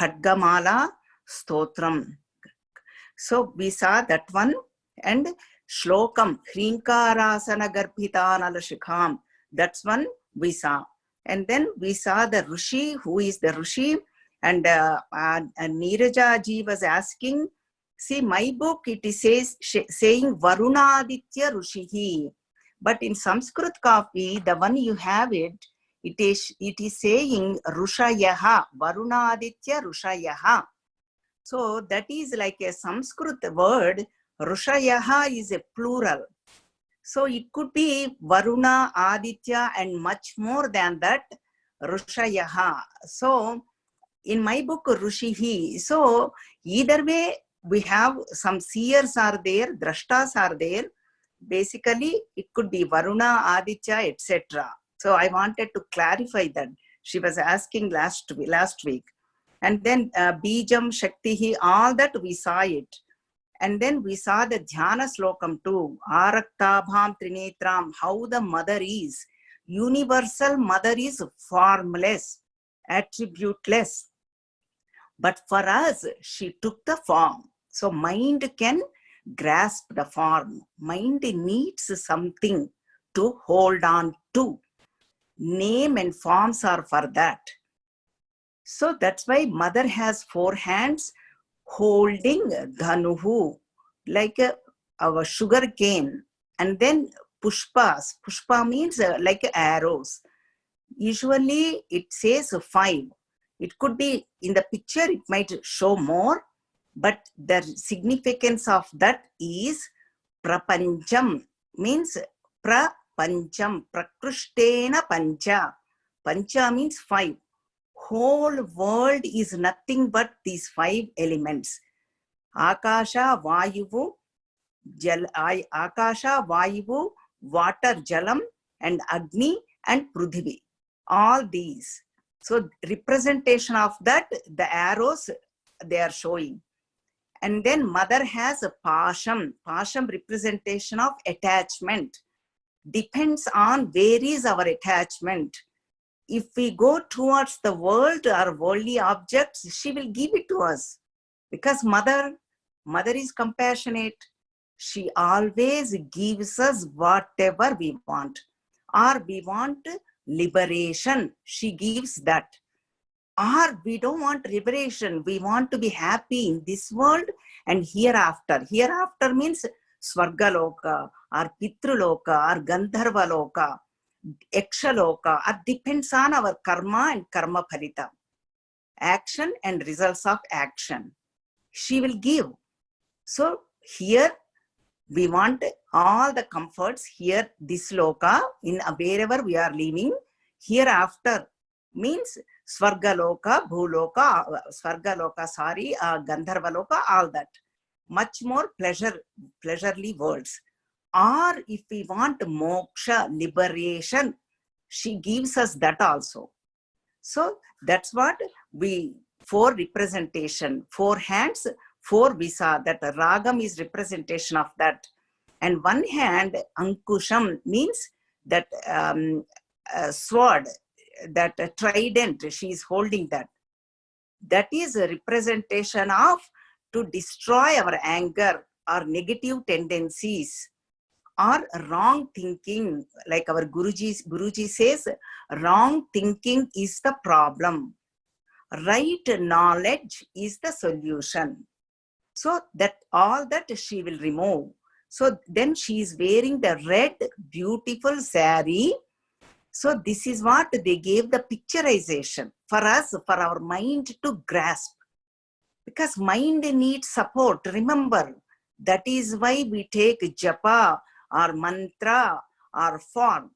Khadgamala Stotram. So we saw that one, and Shlokam Hrinkarasana Garbhitanala Shikham. That's one we saw. And then we saw the Rishi, who is the Rishi, and Neeraja ji was asking, see, my book, it is saying Varunaditya Rishihi. But in Sanskrit copy, the one you have it, it is saying Rushayaha, Varunaditya Rushayaha. So that is like a Sanskrit word. Rushayaha is a plural. So it could be Varuna, Aditya, and much more than that, Rushayaha. So in my book, Rushihi. So either way, we have some seers are there, drashtas are there. Basically, it could be Varuna, Aditya, etc. So I wanted to clarify that. She was asking last week. And then Bijam, Shaktihi, all that we saw it. And then we saw the Dhyana Slokam too. Araktabham Trinetram, how the mother is. Universal mother is formless, attributeless. But for us, she took the form. So mind can grasp the form. Mind needs something to hold on to. Name and forms are for that. So that's why mother has 4 hands holding dhanuhu, like our sugar cane. And then pushpas. Pushpa means like arrows. Usually it says 5. It could be in the picture, it might show more, but the significance of that is prapancham, means prapancham, prakrishtena pancha. Pancha means 5. Whole world is nothing but these 5 elements. Akasha, Vayuvu, Akasha, Vayuvu, water, Jalam, and Agni, and Prudhivi. All these. So representation of that, the arrows they are showing. And then mother has a pasham. Pasham representation of attachment. Depends on where is our attachment. If we go towards the world or worldly objects, she will give it to us. Because mother is compassionate. She always gives us whatever we want. Or we want liberation, she gives that. Or we don't want liberation, we want to be happy in this world and hereafter. Hereafter means Swargaloka, or Pitruloka, or Gandharvaloka, Yakshaloka. It depends on our karma and karma phalita. Action and results of action. She will give. So here we want all the comforts here, this loka, in wherever we are living. Hereafter means Swargaloka, Bhuloka, Gandharvaloka, all that. Much more pleasurely words. Or if we want moksha, liberation, she gives us that also. So that's what we, 4 representation, 4 hands, 4 visa, that ragam is representation of that. And 1 hand, ankusham, means that sword, that trident, she is holding that. That is a representation of to destroy our anger or negative tendencies or wrong thinking. Like our Guruji says, wrong thinking is the problem. Right knowledge is the solution. So that all that she will remove. So then she is wearing the red beautiful saree. So this is what they gave the picturization for us, for our mind to grasp. Because mind needs support. Remember, that is why we take japa or mantra or form.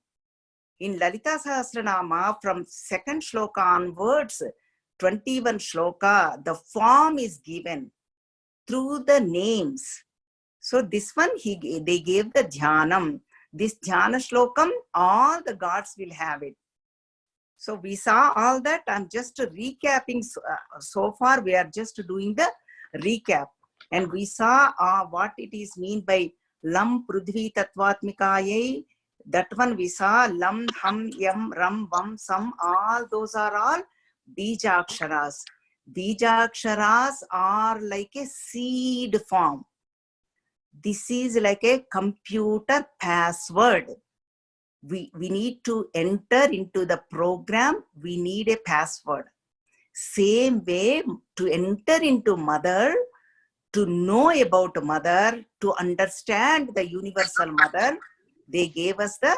In Lalita Sahasranama, from 2nd shloka onwards, 21 shloka, the form is given through the names. So this one, they gave the dhyanam. This dhyana shlokam, all the gods will have it. So we saw all that. I'm just recapping. So far, we are just doing the recap. And we saw what it is mean by lam prudhvi tatvatmikaye. That one we saw lam, ham, yam, ram, vam, sam. All those are all bija aksharas. Bijaksharas are like a seed form. This is like a computer password. We need to enter into the program, we need a password. Same way, to enter into mother, to know about mother, to understand the universal mother, they gave us the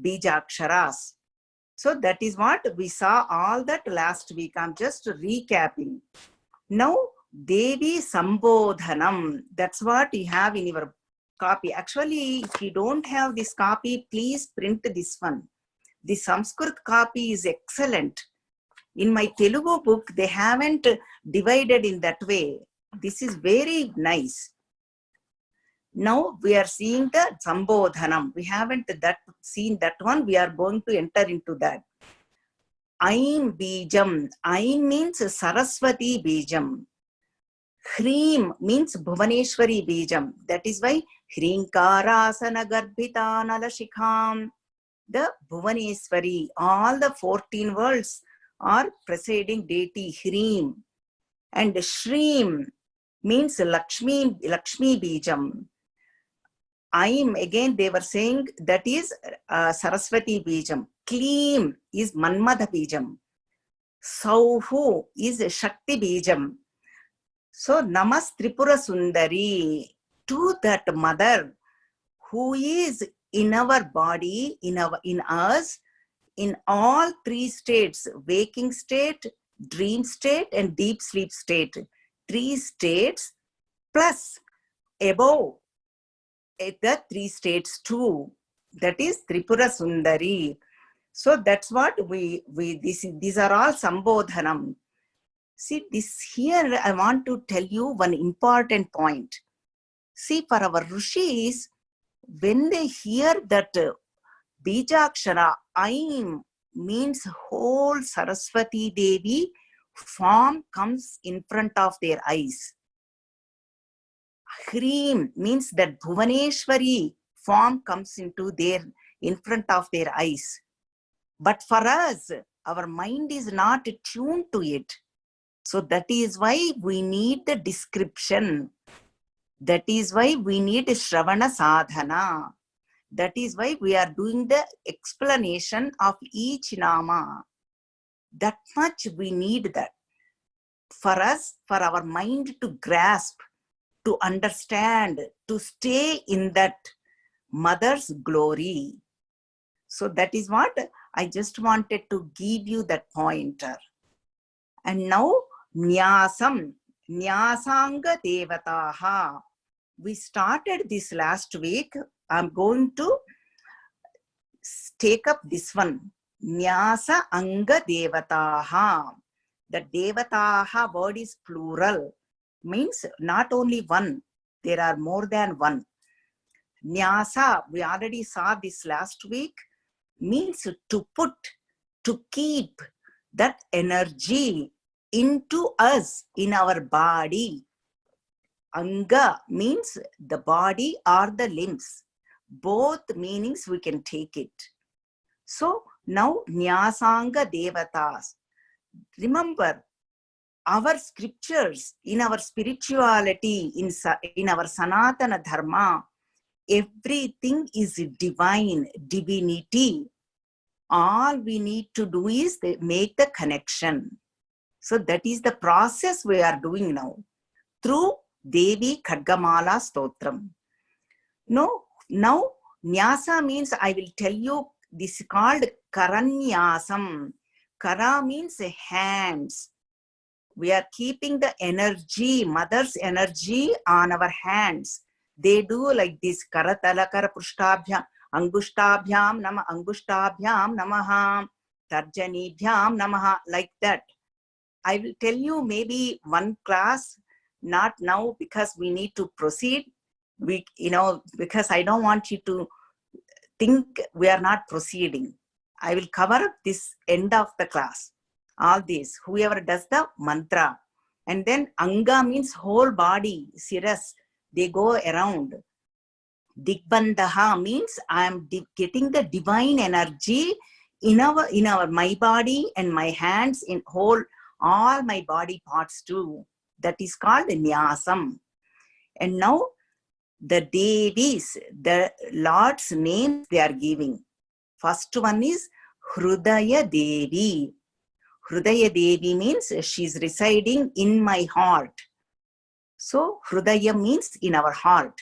Bijaksharas. So that is what we saw all that last week. I'm just recapping. Now, Devi Sambodhanam, that's what you have in your copy. Actually, if you don't have this copy, please print this one. The Sanskrit copy is excellent. In my Telugu book, they haven't divided in that way. This is very nice. Now we are seeing the Sambodhanam. We haven't seen that one. We are going to enter into that. Aim Bijam. Aim means Saraswati Bijam. Hreem means Bhuvaneshwari Bijam. That is why Hrinkarasana Garbhitanala Shikham. The Bhuvaneshwari. All the 14 worlds are preceding deity Hreem. And Shreem means Lakshmi Bijam. Aim, again they were saying that is Saraswati Bijam. Kleem is Manmadha Bijam. Sauhu is Shakti Bijam. So Namas Tripura Sundari, to that mother who is in our body, in us, in all three states, waking state, dream state and deep sleep state. 3 states plus above the 3 states too. That is Tripura Sundari. So that's what these are all Sambodhanam. See, this here I want to tell you one important point. See, for our Rishis, when they hear that Bijakshara, Aim means whole Saraswati Devi form comes in front of their eyes. Hreem means that Bhuvaneshwari form comes in front of their eyes. But for us, our mind is not tuned to it. So that is why we need the description. That is why we need Shravana Sadhana. That is why we are doing the explanation of each Nama. That much we need that. For us, for our mind to grasp, to understand, to stay in that mother's glory. So that is what I just wanted to give you that pointer. And now, Nyasam, Nyasanga Devataha. We started this last week. I'm going to take up this one. Nyasa Anga Devataha. The Devataha word is plural. Means not only one, there are more than one. Nyasa, we already saw this last week, means to put, to keep that energy into us, in our body. Anga means the body or the limbs. Both meanings we can take it. So now Nyasanga Devatas. Remember, our scriptures, in our spirituality, in our Sanatana Dharma, everything is divine, divinity. All we need to do is make the connection. So that is the process we are doing now through Devi Khadgamala Stotram. No, now Nyasa means, I will tell you, this is called Karanyasam. Kara means hands. We are keeping the energy, mother's energy on our hands. They do like this. Karatalakara Pushtabhyam, Angushtabhyam Nama, Angushtabhyam Namaha, Tarjanibhyam Namaha, like that. I will tell you maybe one class, not now because we need to proceed. Because I don't want you to think we are not proceeding. I will cover up this end of the class. All this, whoever does the mantra. And then Anga means whole body, Siras, they go around. Digbandaha means I am getting the divine energy in my body and my hands, in whole, all my body parts too. That is called Nyasam. And now the Devis, the Lord's names they are giving. First one is Hrudaya Devi. Hrudaya Devi means she's residing in my heart. So Hrudaya means in our heart.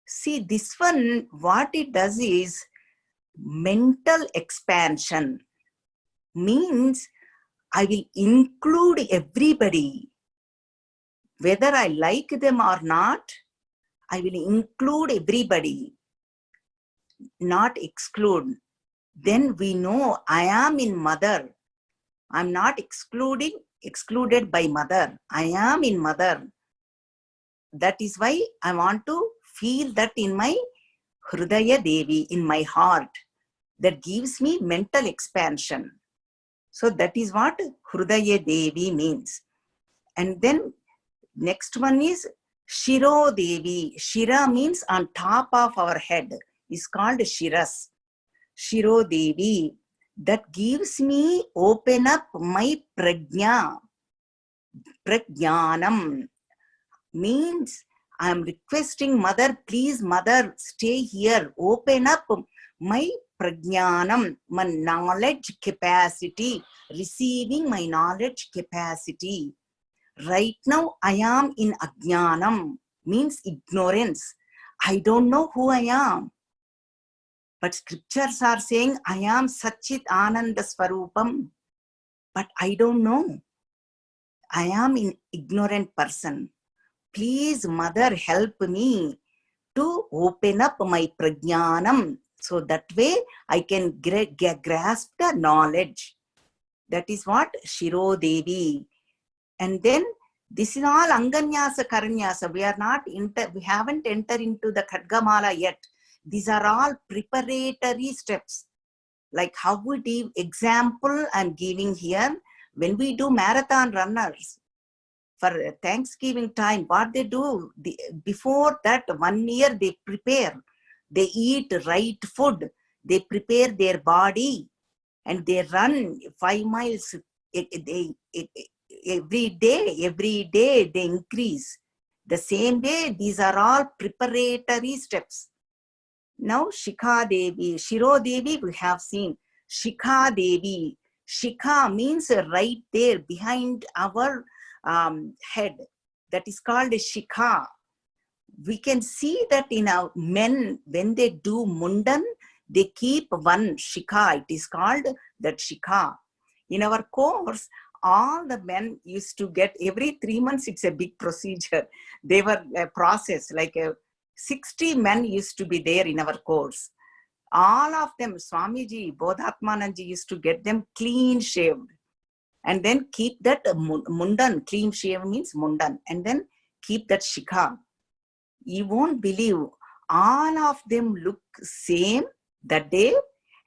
See, this one, what it does is mental expansion. Means I will include everybody. Whether I like them or not, I will include everybody, not exclude. Then we know I am in mother. I'm not excluded by mother. I am in mother. That is why I want to feel that in my Hrudaya Devi, in my heart. That gives me mental expansion. So that is what Hrudaya Devi means. And then next one is Shiro Devi. Shira means on top of our head. Is called Shiras. Shiro Devi. That gives me, open up my prajna. Prajnanam. Means I am requesting mother, please mother, stay here. Open up my prajnanam, my knowledge capacity. Receiving my knowledge capacity. Right now, I am in ajnanam, means ignorance. I don't know who I am. But scriptures are saying, I am Satchit Ananda Swarupam. But I don't know. I am an ignorant person. Please, mother, help me to open up my prajnanam. So that way, I can grasp the knowledge. That is what Shiro Devi. And then this is all Anganyasa Karanyasa. We haven't entered into the Khadgamala yet. These are all preparatory steps. Like how we do, example I'm giving here, when we do marathon runners, for Thanksgiving time, what they do, before that 1 year they prepare. They eat right food. They prepare their body and they run 5 miles every day they increase. The same way, these are all preparatory steps. Now Shikha Devi, Shiro Devi we have seen. Shikha Devi. Shikha means right there behind our head. That is called Shikha. We can see that in our men, when they do mundan, they keep one Shikha. It is called that Shikha. In our course, all the men used to get every 3 months, it's a big procedure. They were a process, like 60 men used to be there in our course. All of them, Swamiji, Bodhatmananji used to get them clean shaved. And then keep that mundan, clean shave means mundan. And then keep that Shikha. You won't believe, all of them look same that day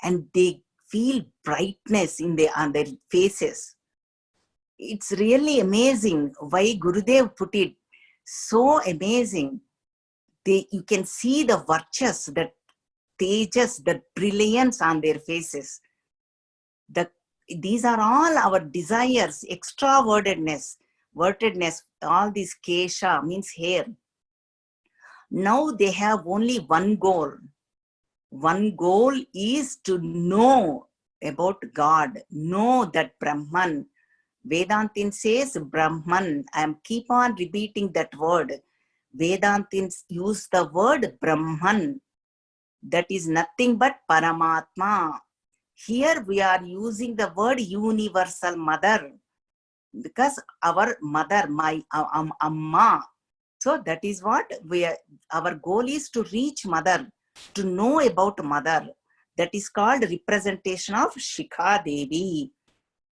and they feel brightness on their faces. It's really amazing why Gurudev put it so amazing. You can see the virtues, the tejas, the brilliance on their faces. These are all our desires, extravertedness, all this kesha means hair. Now they have only one goal. One goal is to know about God, know that Brahman. Vedantin says Brahman. I am keep on repeating that word. Vedantins use the word Brahman. That is nothing but Paramatma. Here we are using the word universal mother. Because our mother, my Amma. So that is what our goal is, to reach mother, to know about mother. That is called representation of Shikha Devi.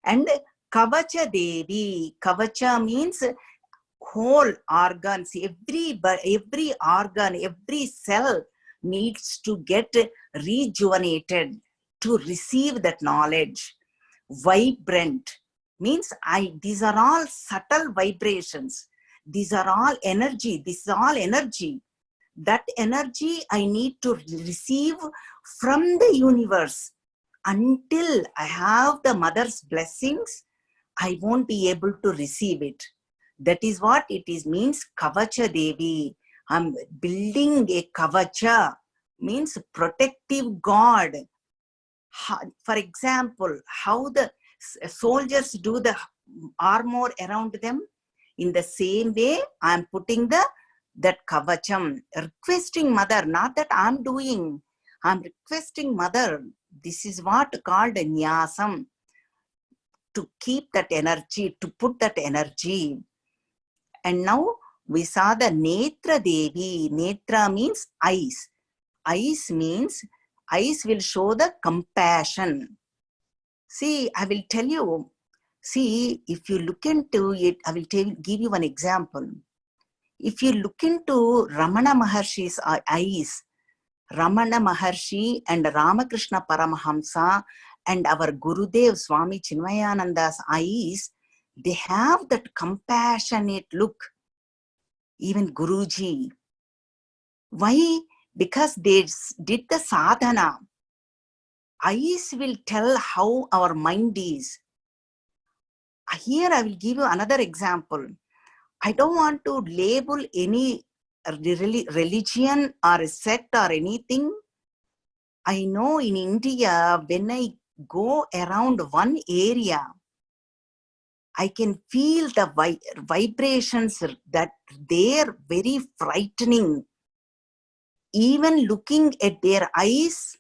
And Kavacha Devi. Kavacha means whole organs. Every organ, every cell needs to get rejuvenated to receive that knowledge. Vibrant means these are all subtle vibrations. These are all energy. This is all energy. That energy I need to receive from the universe. Until I have the mother's blessings, I won't be able to receive it. That is what it is means Kavacha Devi. I'm building a Kavacha, means protective God. For example, how the soldiers do the armor around them, in the same way I'm putting that kavacham, requesting mother, not that I'm doing, I'm requesting mother. This is what called nyasam, to keep that energy, to put that energy. And now we saw the Netra Devi. Netra means eyes. Eyes means, eyes will show the compassion. See, I will tell you, see, if you look into it, I will give you an example. If you look into Ramana Maharshi's eyes, Ramana Maharshi and Ramakrishna Paramahamsa and our Gurudev Swami Chinmayananda's eyes, they have that compassionate look. Even Guruji. Why? Because they did the sadhana. Eyes will tell how our mind is. Here I will give you another example. I don't want to label any religion or a sect or anything. I know in India, when I go around one area, I can feel the vibrations that they're very frightening. Even looking at their eyes,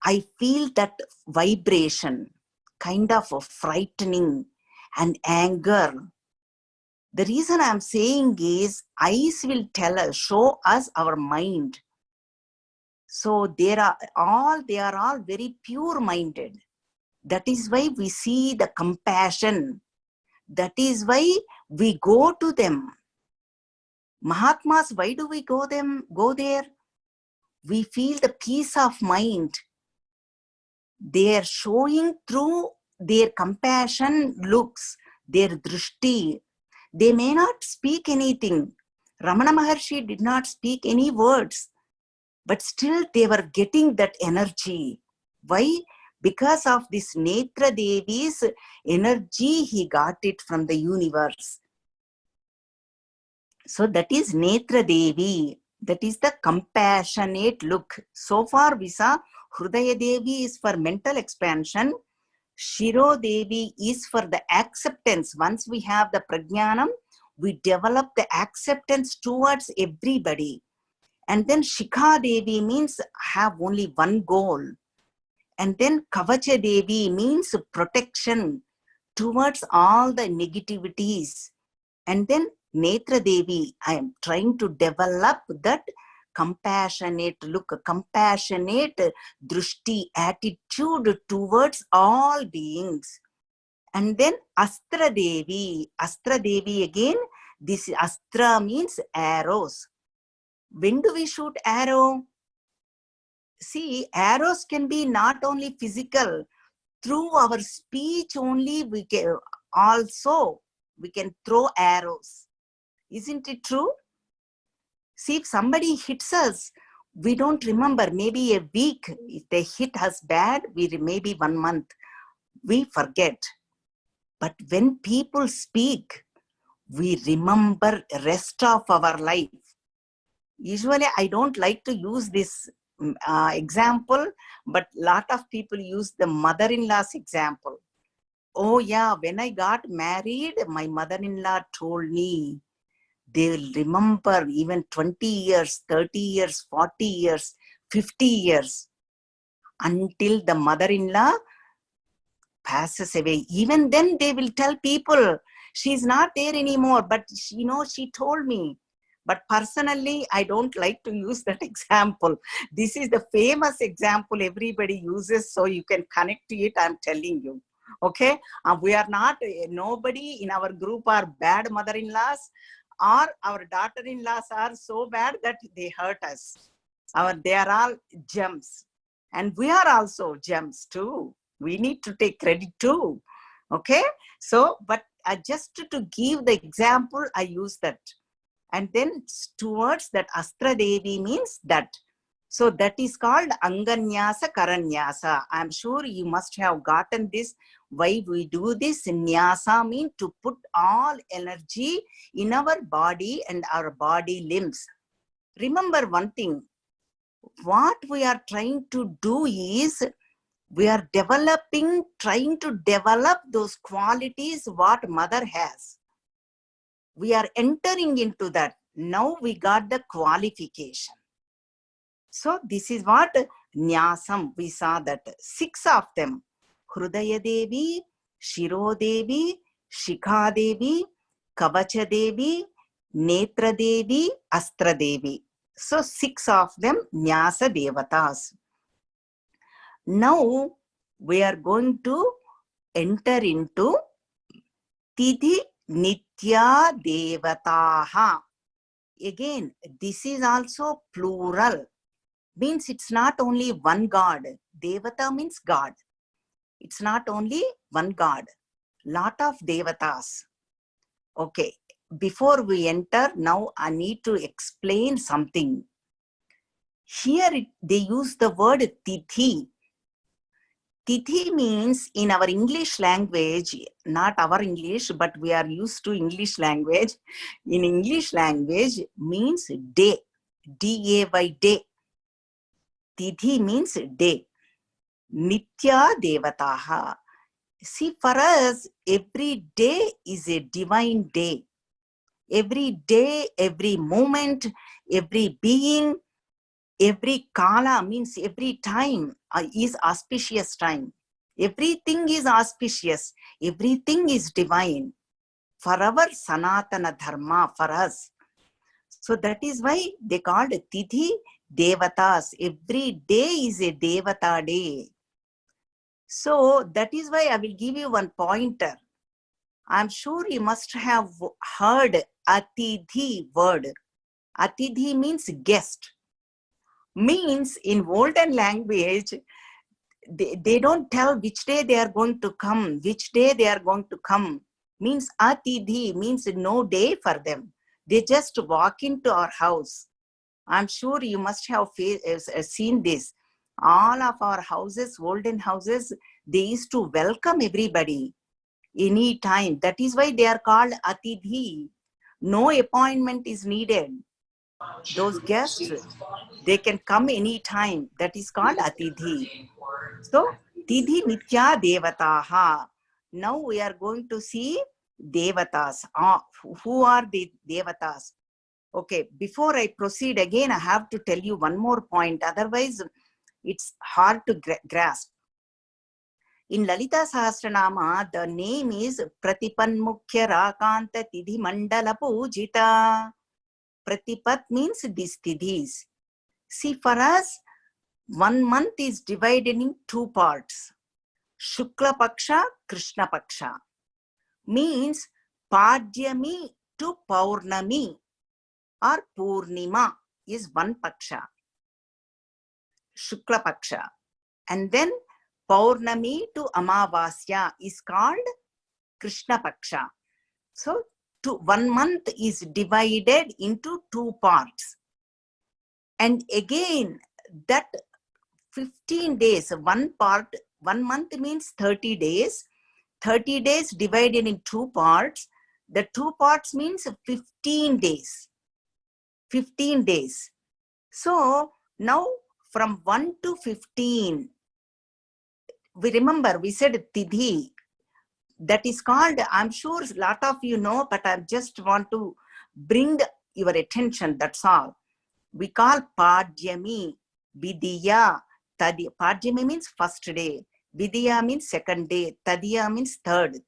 I feel that vibration, kind of a frightening and anger. The reason I'm saying is, eyes will tell us, show us our mind. So they are all very pure-minded. That is why we see the compassion. That is why we go to them. Mahatmas, why do we go there? We feel the peace of mind. They are showing through their compassion looks, their drishti. They may not speak anything. Ramana Maharshi did not speak any words, but still they were getting that energy. Why? Because of this Netra Devi's energy, he got it from the universe. So that is Netra Devi. That is the compassionate look. So far we saw Hrudaya Devi is for mental expansion. Shiro Devi is for the acceptance. Once we have the prajnanam, we develop the acceptance towards everybody. And then Shikha Devi means have only one goal. And then Kavacha Devi means protection towards all the negativities. And then Netra Devi, I am trying to develop that compassionate look, compassionate drushti, attitude towards all beings. And then Astra Devi. Astra Devi again, this Astra means arrows. When do we shoot arrow? See, arrows can be not only physical, through our speech only we can throw arrows. Isn't it true? See, if somebody hits us, we don't remember, maybe a week. If they hit us bad, maybe 1 month, we forget. But when people speak, we remember rest of our life. Usually, I don't like to use this example, but lot of people use the mother-in-law's example. Oh yeah, when I got married, my mother-in-law told me, they will remember even 20 years, 30 years, 40 years, 50 years, until the mother-in-law passes away. Even then they will tell people, she's not there anymore, but she told me. But personally, I don't like to use that example. This is the famous example everybody uses, so you can connect to it, I'm telling you. Okay, we are not, nobody in our group are bad mother-in-laws, or our daughter-in-laws are so bad that they hurt us. They are all gems. And we are also gems too. We need to take credit too. Okay, so, but just to give the example, I use that. And then towards that Astra Devi means that. So that is called Anganyasa Karanyasa. I am sure you must have gotten this. Why we do this? Nyasa means to put all energy in our body and our body limbs. Remember one thing, what we are trying to do is, we are trying to develop those qualities what mother has. We are entering into that. Now we got the qualification. So this is what Nyasam, we saw that 6 of them. Hrudaya Devi, Shiro Devi, Shikha Devi, Kavacha Devi, Netra Devi, Astra Devi. So 6 of them Nyasa Devatas. Now we are going to enter into Tidhi Nitya Devataha. Again, this is also plural. Means it's not only one God. Devata means God. It's not only one God. Lot of Devatas. Okay, before we enter, now I need to explain something. Here they use the word Tithi. Tithi means in our English language, not our English, but we are used to English language. In English language means day, D-A-Y, day. Tithi means day. Nitya Devataha. See, for us, every day is a divine day. Every day, every moment, every being, every kala means every time is auspicious time. Everything is auspicious. Everything is divine. For our Sanatana Dharma, for us. So that is why they called Tithi Devatas. Every day is a Devata day. So that is why I will give you one pointer. I'm sure you must have heard Atithi word. Atithi means guest. Means in olden language, they don't tell which day they are going to come, which day they are going to come. Means Atithi means no day for them. They just walk into our house. I'm sure you must have seen this. All of our houses, olden houses, they used to welcome everybody any time. That is why they are called Atithi. No appointment is needed. Those guests, they can come any time. That is called Atithi. So, Tidhi Nitya Devataha. Now we are going to see Devatas. Who are the Devatas? Okay, before I proceed again, I have to tell you one more point. Otherwise, it's hard to grasp. In Lalita Sahasranama, the name is Pratipanmukhya Rakanta Tidhi Mandala Pujita. Pratipat means these tidhis. See, for us, 1 month is divided in 2 parts. Shukla Paksha, Krishna Paksha. Means Padyami to Paurnami or Purnima is 1 Paksha. Shukla Paksha. And then Paurnami to Amavasya is called Krishna Paksha. So 1 month is divided into 2 parts. And again, that 15 days, 1 month means 30 days. 30 days divided in 2 parts. The 2 parts means 15 days. 15 days. So now from 1 to 15, we remember we said Tidhi. That is called, I'm sure a lot of you know, but I just want to bring your attention, that's all. We call Padyami, Vidya, Tadiya. Padyami means first day. Vidya means second day. Tadiya means third.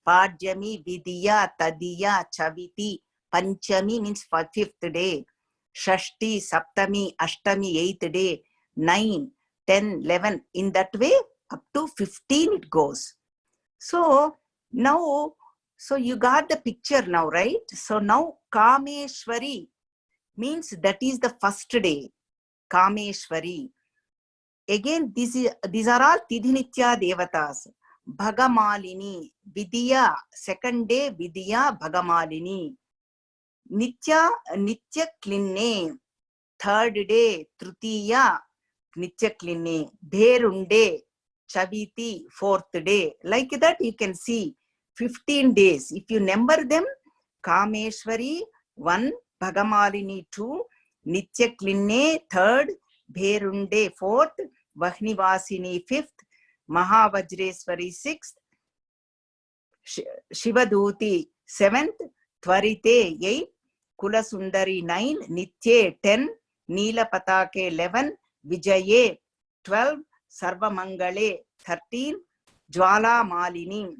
Padyami, Vidya, Tadiya, Chaviti. Panchami means 5th day. Shashti, Saptami, Ashtami, 8th day. 9, 10, 11. In that way, up to 15 it goes. So now, so you got the picture now, right? So now Kameshwari means that is the first day. Kameshwari. Again, these are all Tidhinitya Devatas. Bhagamalini, Vidya, second day, Vidya, Bhagamalini. Nitya Klinne. third day, Tritiya, Nityakline, Bherunde, Chaviti, fourth day. Like that you can see 15 days. If you number them, Kameshwari, 1, Bhagamalini, 2, Nityakline, 3rd, Bherunde, 4th, Vahnivasini, 5th, Mahavajreswari, 6th, Shivaduti, 7th, Tvarite, 8th, Kulasundari, 9, Nitye, 10, Neela Patake, 11, Vijaye, 12, Sarvamangale, 13, Jwala Malini,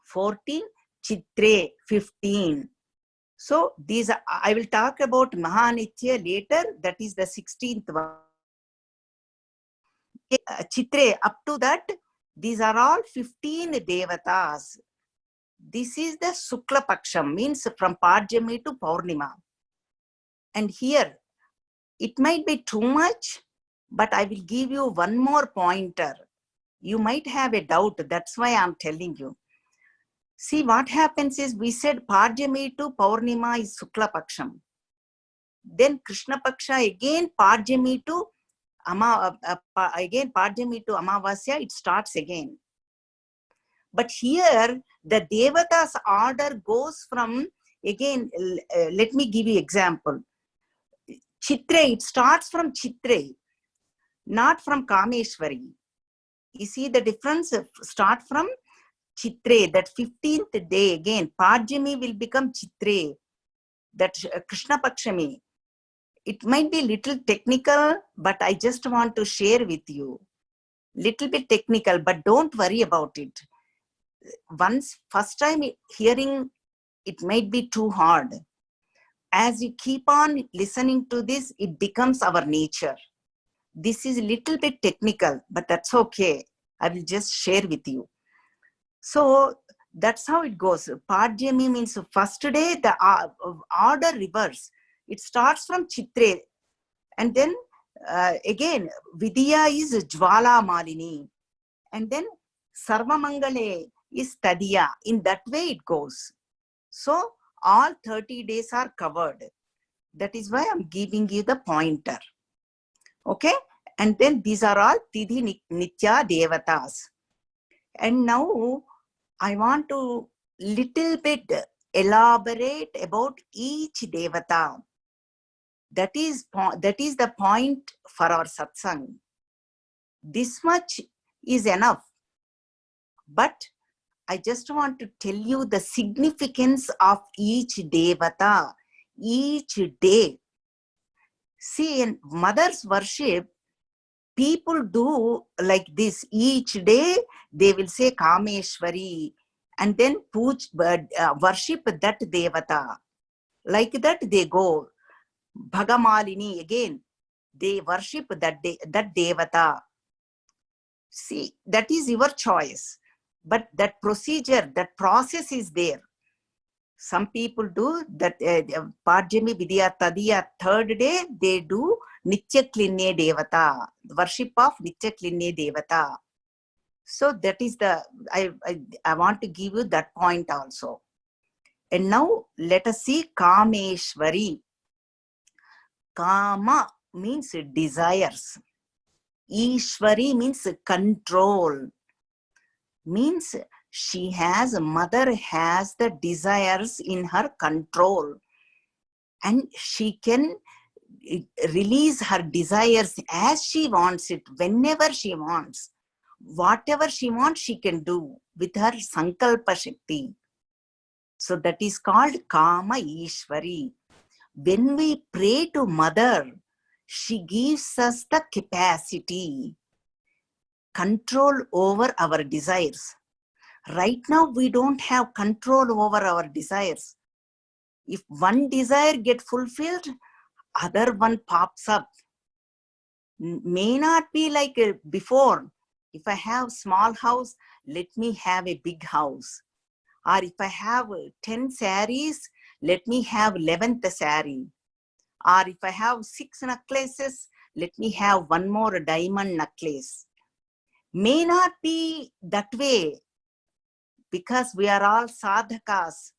14, Chitre, 15. So these are, I will talk about Mahanitya later, that is the 16th one. Chitre, up to that, these are all 15 devatas. This is the Sukla Paksham, means from Parjami to Paurnima. And here, it might be too much, but I will give you one more pointer. You might have a doubt, that's why I'm telling you. See, what happens is, we said Parjami to Paurnima is Sukla Paksham. Then Krishna Paksha, again Parjami to Parjami to Amavasya, it starts again. But here, the Devata's order goes from, again, let me give you example. Chitre, it starts from Chitre, not from Kameshwari. You see the difference? Start from Chitre, that 15th day again. Parjami will become Chitre, that Krishna Pakshami. It might be little technical, but I just want to share with you. Little bit technical, but don't worry about it. Once, first time hearing, it might be too hard. As you keep on listening to this, it becomes our nature. This is a little bit technical, but that's okay. I will just share with you. So that's how it goes. Parjami means first day, the order reverse. It starts from Chitre. And then again, Vidya is Jwala Malini. And then Sarvamangale is Tadiya. In that way it goes. So all 30 days are covered. That is why I'm giving you the pointer. Okay? And then these are all Tidhi Nitya Devatas. And now I want to little bit elaborate about each Devata. That is the point for our satsang. This much is enough. But I just want to tell you the significance of each Devata, each day. See, in mother's worship, people do like this. Each day, they will say Kameshwari and then worship that Devata. Like that, they go. Bhagamalini, again, they worship that Devata. See, that is your choice. But that procedure, that process is there. Some people do that, Parjami Vidya Tadiya, third day, they do Nityakline Devata, worship of Nityakline Devata. So that is the, I want to give you that point also. And now let us see Kameshwari. Kama means desires. Ishwari means control. Means mother has the desires in her control. And she can release her desires as she wants it, whenever she wants. Whatever she wants, she can do with her Sankalpa Shakti. So that is called Kama Ishwari. When we pray to Mother, she gives us the capacity, control over our desires. Right now, we don't have control over our desires. If one desire gets fulfilled, other one pops up. May not be like before. If I have small house, let me have a big house. Or if I have 10 saris, let me have 11th saree. Or if I have 6 necklaces, let me have one more diamond necklace. May not be that way, because we are all sadhakas.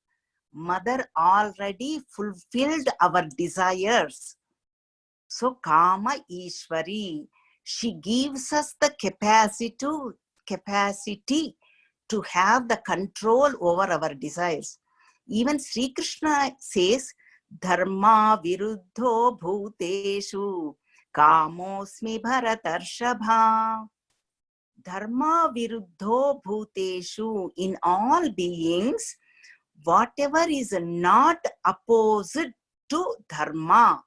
Mother already fulfilled our desires. So Kama Ishwari, she gives us the capacity to have the control over our desires. Even Sri Krishna says, Dharma viruddho bhuteshu kamosmi bharatarshabha. Dharma viruddho bhuteshu, in all beings, whatever is not opposite to dharma,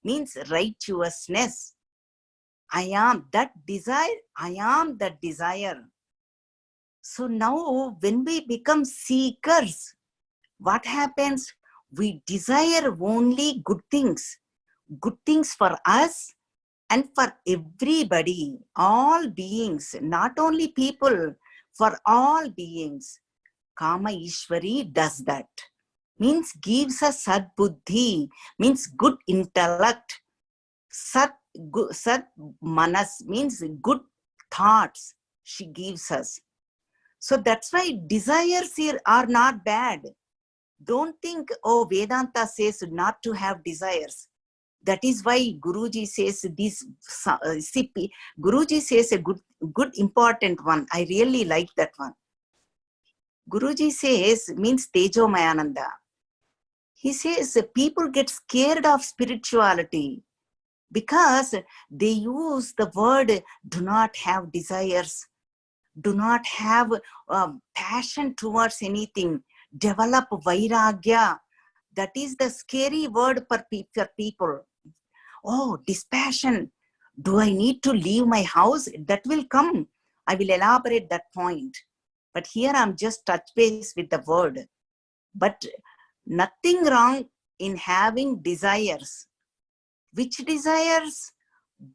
means righteousness. I am that desire, I am that desire. So now when we become seekers, what happens? We desire only good things for us and for everybody, all beings, not only people, for all beings. Kama Ishwari does that. Means gives us sad buddhi, means good intellect. Sat manas means good thoughts she gives us. So that's why desires here are not bad. Don't think, oh, Vedanta says not to have desires. That is why Guruji says this. Guruji says a good important one. I really like that one. Guruji says, means Tejo Mayananda. He says people get scared of spirituality because they use the word do not have desires, do not have passion towards anything, develop vairagya. That is the scary word for people. Oh, dispassion. Do I need to leave my house? That will come. I will elaborate that point. But here I'm just touch base with the word. But nothing wrong in having desires. Which desires?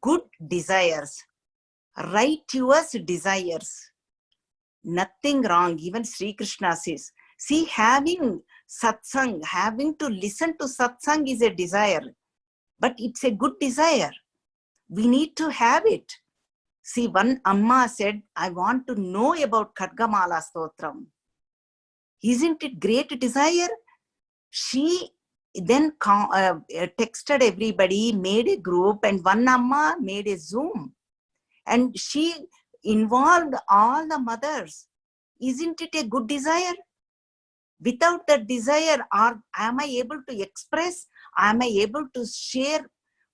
Good desires. Righteous desires. Nothing wrong. Even Sri Krishna says, see, having satsang, having to listen to satsang is a desire. But it's a good desire. We need to have it. See, one Amma said, I want to know about Khadgamala Stotram. Isn't it great desire? She then texted everybody, made a group, and one Amma made a Zoom. And she involved all the mothers. Isn't it a good desire? Without that desire, am I able to express? Am I able to share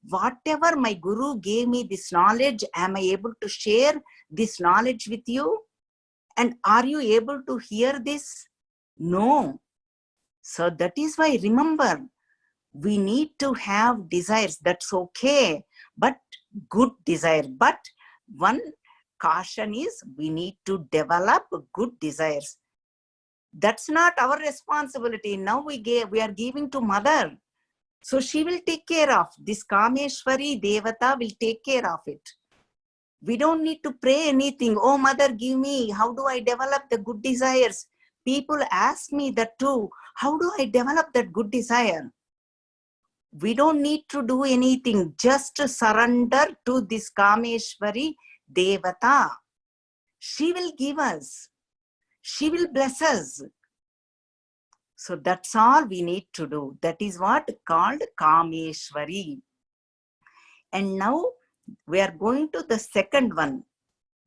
whatever my Guru gave me this knowledge? Am I able to share this knowledge with you? And are you able to hear this? No. So that is why, remember, we need to have desires. That's okay, but good desire. But one caution is we need to develop good desires. That's not our responsibility. Now we are giving to mother. So she will take care of this. Kameshwari Devata will take care of it. We don't need to pray anything. Oh, mother, give me. How do I develop the good desires? People ask me that too. How do I develop that good desire? We don't need to do anything. Just surrender to this Kameshwari Devata. She will give us. She will bless us. So that's all we need to do. That is what called Kameshwari. And now we are going to the second one.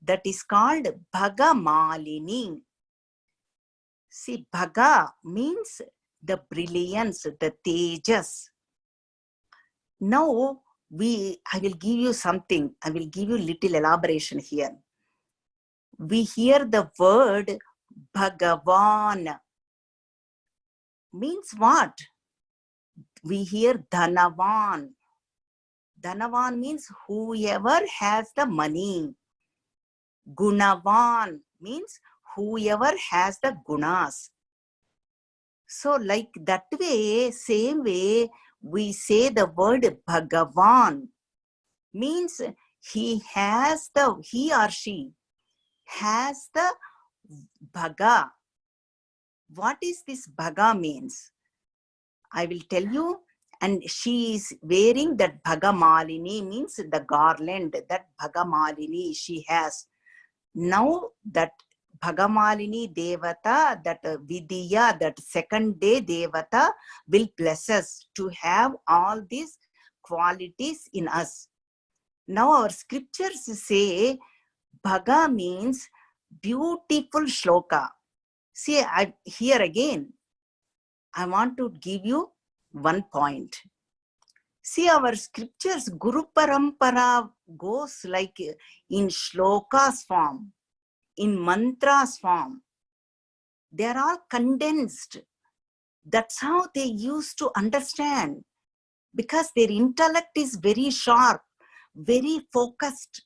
That is called Bhagamalini. See, Bhaga means the brilliance, the tejas. Now, I will give you something. I will give you little elaboration here. We hear the word Bhagavan. Means what? We hear Dhanavan. Dhanavan means whoever has the money. Gunavan means whoever has the gunas. So like that way, same way, we say the word Bhagavan. Means he or she has the Bhaga. What is this Bhaga means? I will tell you. And she is wearing that Bhagamalini, means the garland, that Bhagamalini she has. Now that Bhagamalini Devata, that Vidya, that second day Devata will bless us to have all these qualities in us. Now our scriptures say Bhaga means beautiful shloka. See, here again, I want to give you one point. See, our scriptures, Guru Parampara goes like in shlokas form, in mantras form. They are all condensed. That's how they used to understand, because their intellect is very sharp, very focused,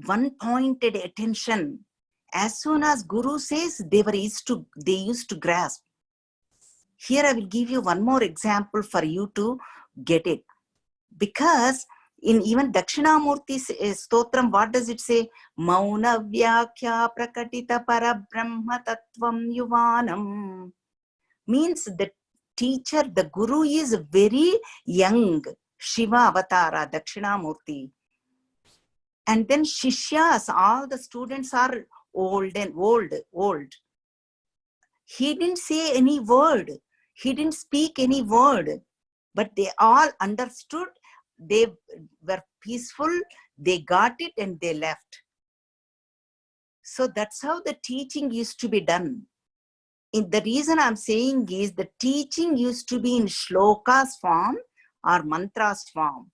one-pointed attention. As soon as Guru says, they used to grasp. Here I will give you one more example for you to get it. Because in even Dakshinamurti's stotram, what does it say? Mauna vyakya prakatita parabrahma tattvam yuvanam. Means the teacher, the Guru is very young, Shiva Avatara, Dakshinamurti. And then Shishyas, all the students are old. He didn't say any word. He didn't speak any word. But they all understood. They were peaceful. They got it and they left. So that's how the teaching used to be done. The reason I'm saying is the teaching used to be in shlokas form or mantras form.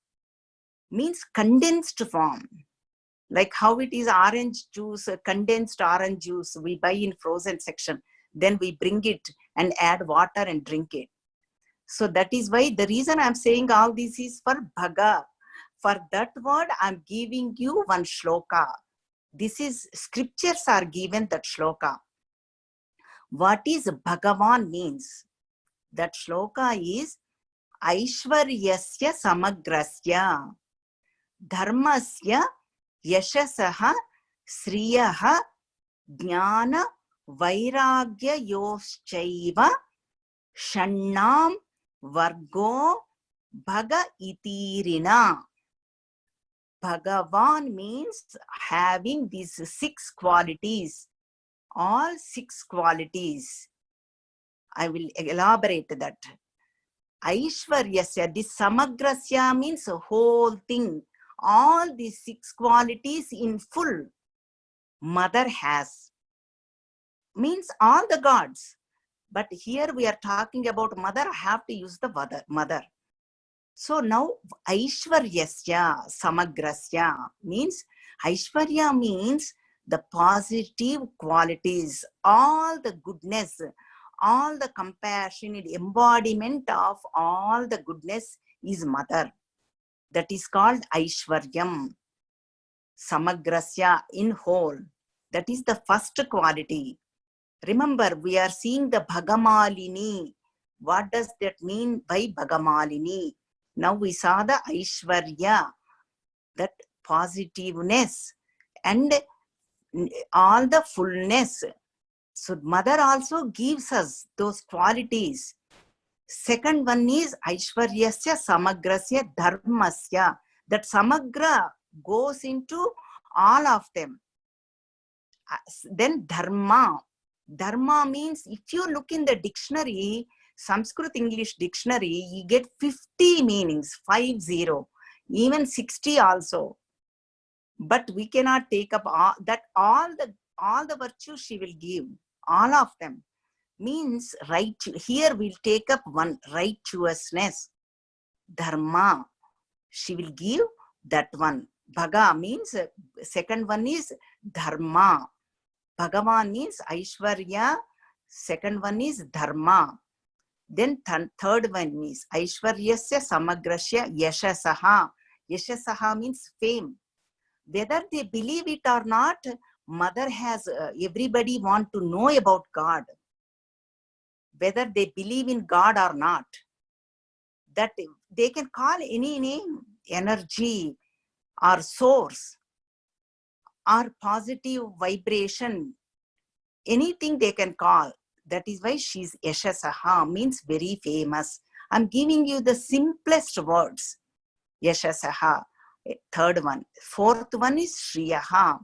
Means condensed form. Like how it is orange juice, condensed orange juice we buy in frozen section. Then we bring it and add water and drink it. So that is why the reason I'm saying all this is for Bhaga. For that word, I'm giving you one shloka. This is scriptures are given that shloka. What is Bhagavan means? That shloka is Aishwaryasya samagrasya dharmasya yashasaha sriyaha jnana vairagya yoschaiva shannam vargo bhaga itirina. Bhagavan means having these 6 qualities. All 6 qualities. I will elaborate that. Aishwaryasya, this samagrasya means a whole thing. All these 6 qualities in full. Mother has. Means all the gods. But here we are talking about mother, I have to use the mother. So now Aishwaryasya samagrasya means, Aishwarya means the positive qualities, all the goodness, all the compassionate embodiment of all the goodness is mother. That is called Aishwaryam. Samagrasya, in whole. That is the first quality. Remember, we are seeing the Bhagamalini. What does that mean by Bhagamalini? Now we saw the Aishwarya, that positiveness and all the fullness. So mother also gives us those qualities. Second one is Aishwaryasya samagrasya dharmasya. That samagra goes into all of them. Then dharma. Dharma means, if you look in the dictionary, Sanskrit English dictionary, you get 50 meanings, 50, even 60 also. But we cannot take up all the virtues she will give, all of them. Means right. Here we'll take up one, righteousness, dharma. She will give that one. Bhaga means, second one is dharma. Bhagavan means Aishwarya. Second one is dharma. Then third one is Aishwaryasya samagrasya yashasaha. Yashasaha means fame. Whether they believe it or not, mother has, everybody want to know about God. Whether they believe in God or not. That they can call any name, energy or source or positive vibration, anything they can call. That is why she's Yashasaha, means very famous. I'm giving you the simplest words. Yashasaha, third one. Fourth one is Shriyaha.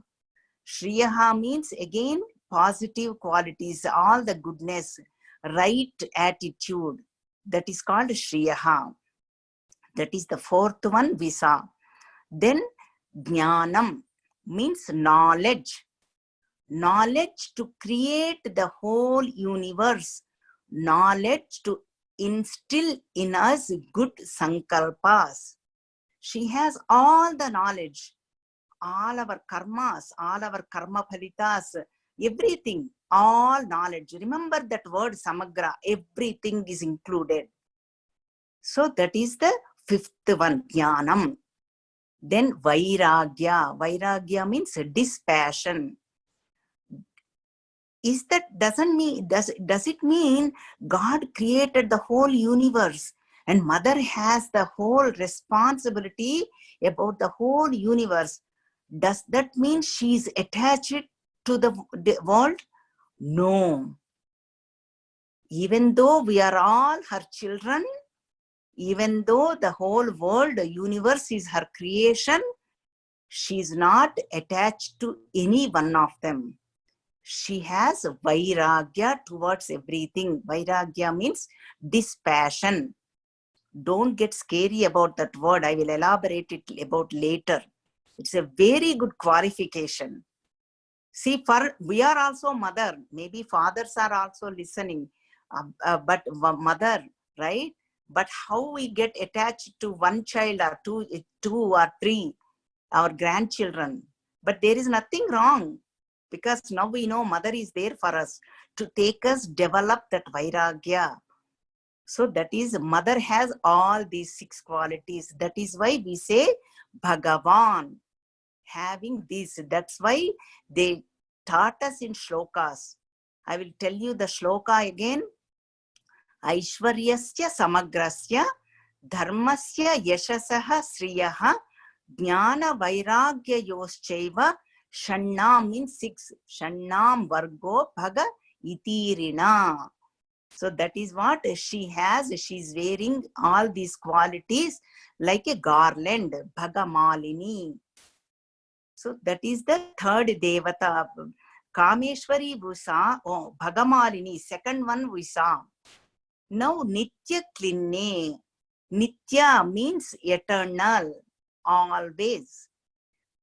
Shriyaha means again positive qualities, all the goodness, right attitude. That is called Shriyaha. That is the fourth one, Visa. Then Jnanam means knowledge. Knowledge to create the whole universe. Knowledge to instill in us good sankalpas. She has all the knowledge, all our karmas, all our karma phalitas, everything, all knowledge. Remember that word samagra, everything is included. So that is the fifth one, jnanam. Then vairagya. Vairagya means dispassion. Is that doesn't mean, does it mean God created the whole universe and mother has the whole responsibility about the whole universe? Does that mean she's attached to the world? No. Even though we are all her children, even though the whole world, the universe is her creation, she's not attached to any one of them. She has vairagya towards everything. Vairagya means dispassion. Don't get scary about that word. I will elaborate it about later. It's a very good clarification. See, we are also mother. Maybe fathers are also listening. But mother, right? But how we get attached to one child or two or three, our grandchildren. But there is nothing wrong, because now we know mother is there for us to take us develop that vairagya. So that is, mother has all these 6 qualities. That is why we say Bhagavan having this. That's why they taught us in shlokas. I will tell you the shloka again. Aishwaryasya samagrasya dharmasya yashasaha sriyaha jnana vairagya yoschaiva shannam means 6. Shannam vargo bhaga itirina. So that is what she has. She's wearing all these qualities like a garland, Bhagamalini. So that is the third devata. Kameshwari Vusa, oh, Bhagamalini, second one we saw. Now Nitya Klinne. Nitya means eternal, always.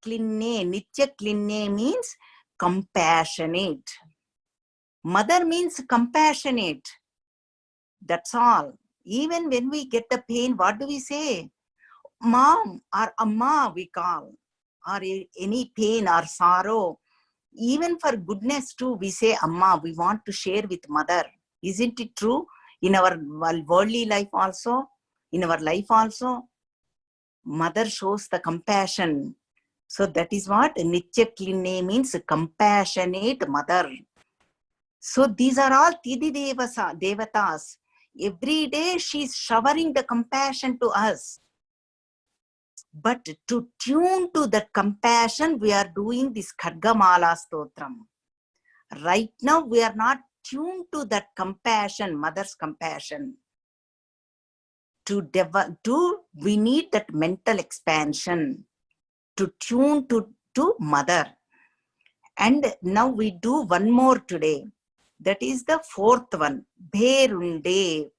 Klinne, Nitya Klinne means compassionate. Mother means compassionate. That's all. Even when we get the pain, what do we say? Mom or Amma we call. Or any pain or sorrow. Even for goodness too, we say Amma, we want to share with mother. Isn't it true? In our worldly life also, in our life also, mother shows the compassion. So that is what Nitya Klinne means, compassionate mother. So these are all Tidhi Devatas. Every day she's showering the compassion to us. But to tune to that compassion, we are doing this Khadgamala Stotram. Right now, we are not tuned to that compassion, mother's compassion. We need that mental expansion to tune to mother. And now we do one more today. That is the fourth one, Bherunde.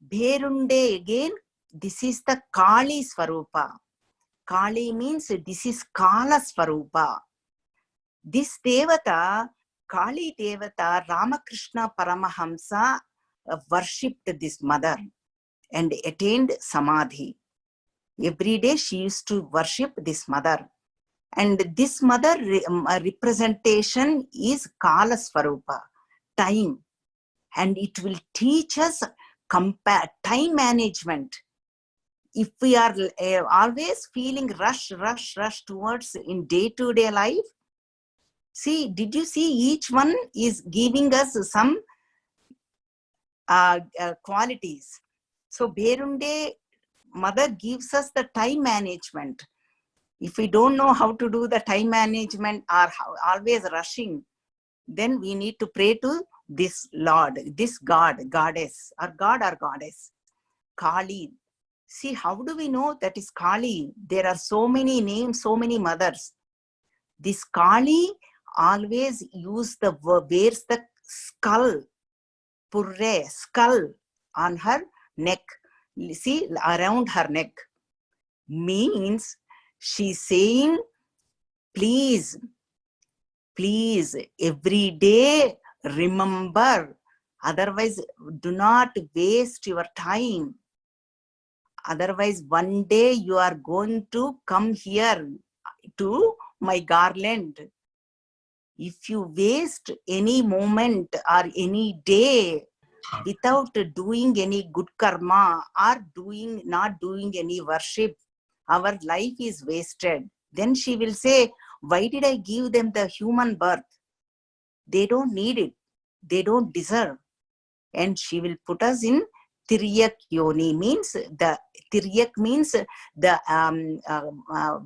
Bherunde again, this is the Kali Swarupa. Kali means this is Kala Swarupa. This Devata, Kali Devata, Ramakrishna Paramahamsa worshipped this mother and attained Samadhi. Every day she used to worship this mother. And this mother representation is Kala Swarupa, time. And it will teach us time management. If we are always feeling rush towards in day-to-day life, see, did you see each one is giving us some qualities. So Bherunde, mother gives us the time management. If we don't know how to do the time management or always rushing, then we need to pray to this Lord, this God, Goddess, or God or Goddess, Kali. See, how do we know that is Kali? There are so many names, so many mothers. This Kali always wears the skull, purre, skull on her neck. See, around her neck. Means she's saying, please, please, every day remember. Otherwise, do not waste your time. Otherwise, one day you are going to come here to my garland. If you waste any moment or any day without doing any good karma or not doing any worship, our life is wasted. Then she will say, why did I give them the human birth? They don't need it. They don't deserve. And she will put us in Tiryak Yoni. Means the Tiryak means the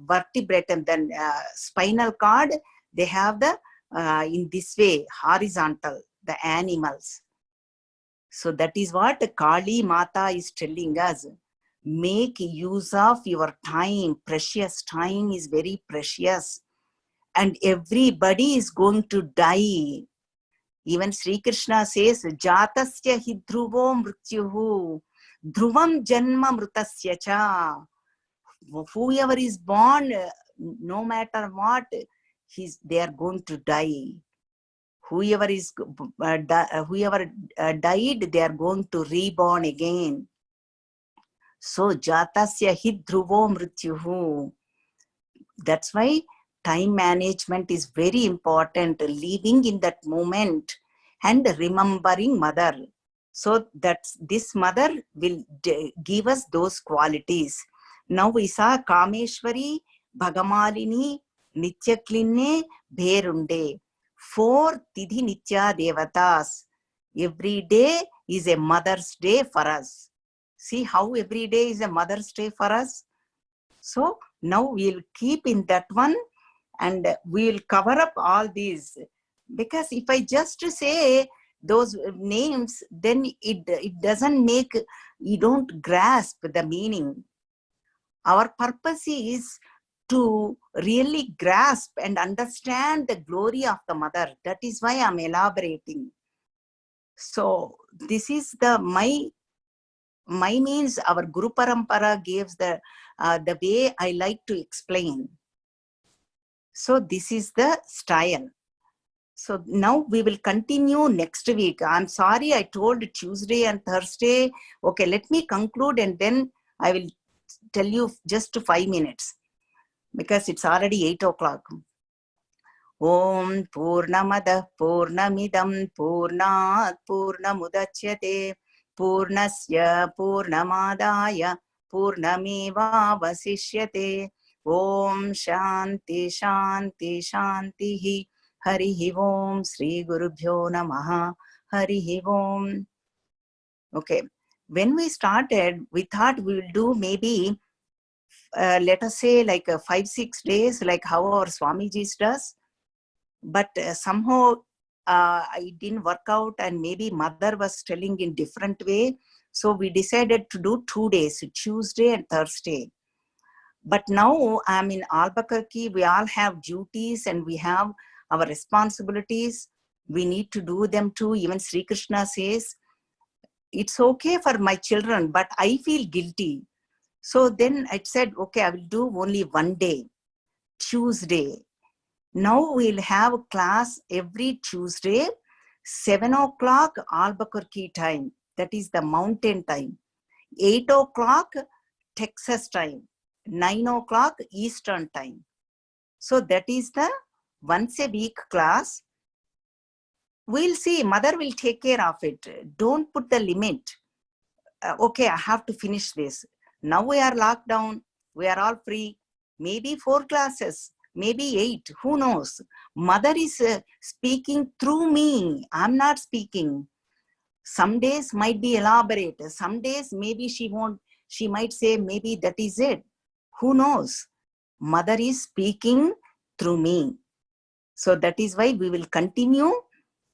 vertebrate and then spinal cord. They have the in this way horizontal, the animals. So that is what Kali Mata is telling us. Make use of your time. Precious time is very precious. And everybody is going to die. Even Sri Krishna says, Jatasya hi dhruvo mrityuhu, dhruvam janma mrutasya cha. Whoever is born, no matter what, they are going to die. Whoever died, they are going to reborn again. So jatasya hi dhruvo mrityuhu. That's why time management is very important, living in that moment and remembering mother. So this mother will give us those qualities. Now we saw Kameshwari, Bhagamalini, Nityaklinne, Bherunde. 4 Tidhi Nitya Devatas. Every day is a Mother's Day for us. See how every day is a Mother's Day for us? So now we'll keep in that one and we'll cover up all these. Because if I just say those names, then it doesn't make, you don't grasp the meaning. Our purpose is to really grasp and understand the glory of the mother. That is why I'm elaborating. So this is my means our Guru Parampara gives the way I like to explain. So this is the style. So now we will continue next week. I'm sorry I told Tuesday and Thursday. Okay, let me conclude and then I will tell you just 5 minutes because it's already 8 o'clock. Om Purnamada Purnamidam Purnat Purnamudachyate Purnasya Purnamadaya Purnameva Vasishyate. Om Shanti Shanti Shanti Harihi Om Sri Gurubhyo Namaha Harihi Om. Okay, when we started, we thought we will do maybe let us say like 5-6 days, like how our Swamiji's does. But somehow it didn't work out, and maybe mother was telling in different way. So we decided to do 2 days, Tuesday and Thursday. But now I'm in Albuquerque. We all have duties and we have our responsibilities. We need to do them too. Even Sri Krishna says, it's okay for my children, but I feel guilty. So then I said, okay, I will do only 1 day, Tuesday. Now we'll have a class every Tuesday, 7 o'clock Albuquerque time. That is the mountain time. 8 o'clock Texas time. 9 o'clock Eastern time. So that is the once a week class. We'll see. Mother will take care of it. Don't put the limit. Okay, I have to finish this. Now we are locked down. We are all free. Maybe 4 classes. Maybe 8, who knows? Mother is speaking through me. I'm not speaking. Some days might be elaborate. Some days maybe she won't. She might say maybe that is it. Who knows? Mother is speaking through me. So that is why we will continue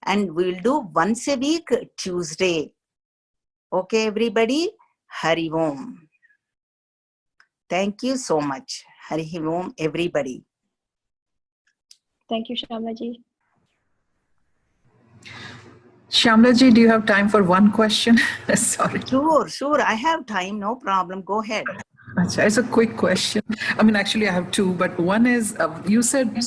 and we will do once a week, Tuesday. Okay, everybody? Hari Om. Thank you so much. Hari Om, everybody. Thank you, Shyamala ji. Shyamla ji, do you have time for one question? Sorry. Sure. I have time. No problem. Go ahead. It's a quick question. I mean, actually, I have two, but one is you said